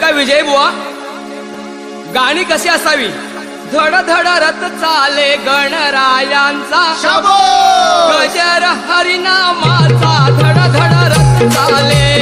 का विजय बुवा, गाणी कशी असावी? धड धड रथ चाले गणरायांचा, शाबो गजर हरिनामाचा, धड धड रथ चाले